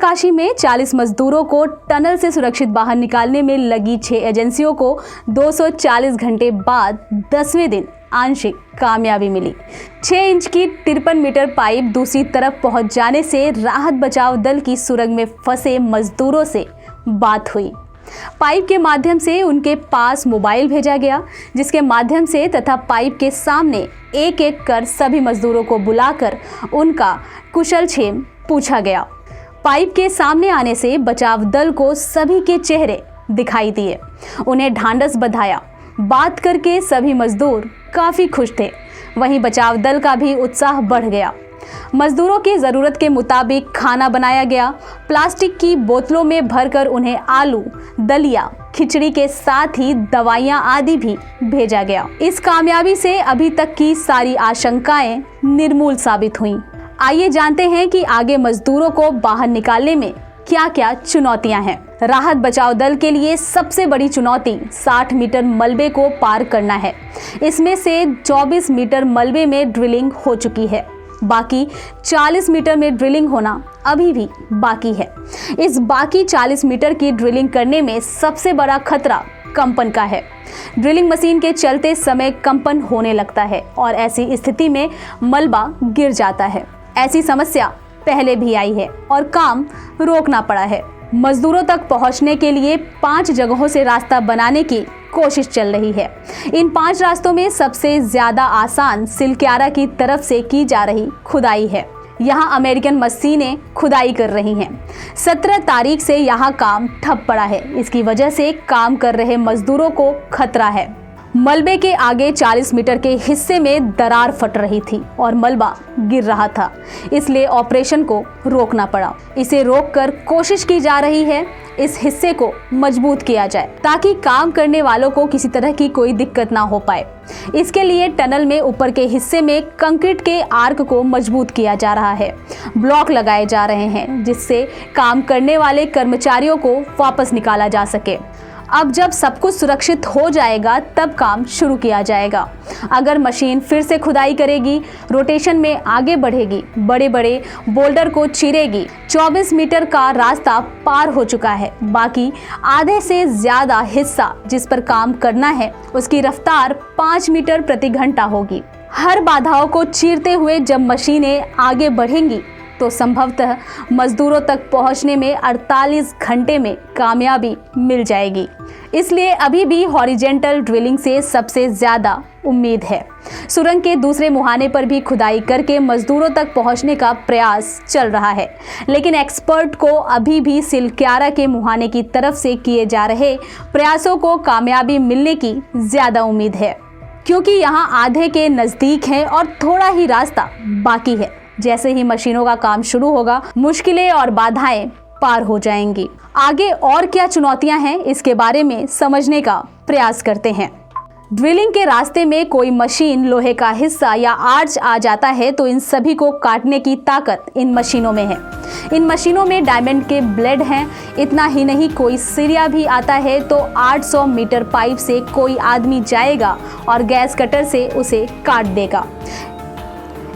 उत्तरकाशी में 40 मजदूरों को टनल से सुरक्षित बाहर निकालने में लगी 6 एजेंसियों को 240 घंटे बाद 10वें दिन आंशिक कामयाबी मिली। 6 इंच की 53 मीटर पाइप दूसरी तरफ पहुंच जाने से राहत बचाव दल की सुरंग में फंसे मजदूरों से बात हुई। पाइप के माध्यम से उनके पास मोबाइल भेजा गया, जिसके माध्यम से तथा पाइप के सामने एक एक कर सभी मजदूरों को बुलाकर उनका कुशलक्षेम पूछा गया। पाइप के सामने आने से बचाव दल को सभी के चेहरे दिखाई दिए, उन्हें ढांढस बंधाया। बात करके सभी मजदूर काफी खुश थे। वहीं बचाव दल का भी उत्साह बढ़ गया। मजदूरों की ज़रूरत के मुताबिक खाना बनाया गया। प्लास्टिक की बोतलों में भरकर उन्हें आलू, दलिया, खिचड़ी के साथ ही दवाइयां आदि भी भेजा गया। इस कामयाबी से अभी तक की सारी आशंकाएं निर्मूल साबित हुईं। आइए जानते हैं कि आगे मजदूरों को बाहर निकालने में क्या क्या चुनौतियां हैं। राहत बचाव दल के लिए सबसे बड़ी चुनौती 60 मीटर मलबे को पार करना है। इसमें से 24 मीटर मलबे में ड्रिलिंग हो चुकी है, बाकी 40 मीटर में ड्रिलिंग होना अभी भी बाकी है। इस बाकी 40 मीटर की ड्रिलिंग करने में सबसे बड़ा खतरा कंपन का है। ड्रिलिंग मशीन के चलते समय कंपन होने लगता है और ऐसी स्थिति में मलबा गिर जाता है। ऐसी समस्या पहले भी आई है और काम रोकना पड़ा है। मजदूरों तक पहुंचने के लिए 5 जगहों से रास्ता बनाने की कोशिश चल रही है। इन 5 रास्तों में सबसे ज्यादा आसान सिलक्यारा की तरफ से की जा रही खुदाई है। यहाँ अमेरिकन मशीनें खुदाई कर रही हैं। 17 तारीख से यहाँ काम ठप पड़ा है। इसकी वजह से काम कर रहे मजदूरों को खतरा है। मलबे के आगे 40 मीटर के हिस्से में दरार फट रही थी और मलबा गिर रहा था, इसलिए ऑपरेशन को रोकना पड़ा। इसे रोककर कोशिश की जा रही है इस हिस्से को मजबूत किया जाए ताकि काम करने वालों को किसी तरह की कोई दिक्कत ना हो पाए। इसके लिए टनल में ऊपर के हिस्से में कंक्रीट के आर्क को मजबूत किया जा रहा है। ब्लॉक लगाए जा रहे हैं जिससे काम करने वाले कर्मचारियों को वापस निकाला जा सके। अब जब सब कुछ सुरक्षित हो जाएगा तब काम शुरू किया जाएगा। अगर मशीन फिर से खुदाई करेगी, रोटेशन में आगे बढ़ेगी, बड़े बड़े बोल्डर को चीरेगी। 24 मीटर का रास्ता पार हो चुका है। बाकी आधे से ज्यादा हिस्सा जिस पर काम करना है उसकी रफ्तार 5 मीटर प्रति घंटा होगी। हर बाधाओं को चीरते हुए जब मशीनें आगे बढ़ेंगी तो संभवतः मजदूरों तक पहुंचने में 48 घंटे में कामयाबी मिल जाएगी। इसलिए अभी भी हॉरिजेंटल ड्रिलिंग से सबसे ज्यादा उम्मीद है। सुरंग के दूसरे मुहाने पर भी खुदाई करके मजदूरों तक पहुंचने का प्रयास चल रहा है, लेकिन एक्सपर्ट को अभी भी सिलक्यारा के मुहाने की तरफ से किए जा रहे प्रयासों को कामयाबी मिलने की ज्यादा उम्मीद है, क्योंकि यहाँ आधे के नजदीक है और थोड़ा ही रास्ता बाकी है। जैसे ही मशीनों का काम शुरू होगा, मुश्किलें और बाधाएं पार हो जाएंगी। आगे और क्या चुनौतियां हैं, इसके बारे में समझने का प्रयास करते हैं। ड्रिलिंग के रास्ते में कोई मशीन, लोहे का हिस्सा या आर्च आ जाता है तो इन सभी को काटने की ताकत इन मशीनों में है। इन मशीनों में डायमंड के ब्लेड हैं। इतना ही नहीं, कोई सिरिया भी आता है तो 800 मीटर पाइप से कोई आदमी जाएगा और गैस कटर से उसे काट देगा।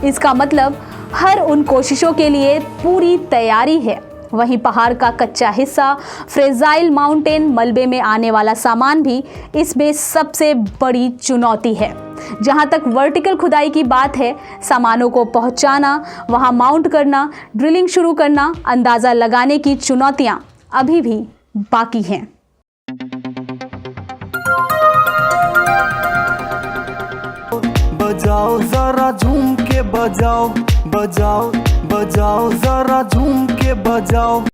इसका मतलब हर उन कोशिशों के लिए पूरी तैयारी है। वहीं पहाड़ का कच्चा हिस्सा, फ्रेजाइल माउंटेन, मलबे में आने वाला सामान भी इसमें सबसे बड़ी चुनौती है। जहां तक वर्टिकल खुदाई की बात है, सामानों को पहुंचाना, वहां माउंट करना, ड्रिलिंग शुरू करना, अंदाजा लगाने की चुनौतियां अभी भी बाकी हैं। बजाओ जरा झूम के बजाओ, बजाओ बजाओ जरा झूम के बजाओ।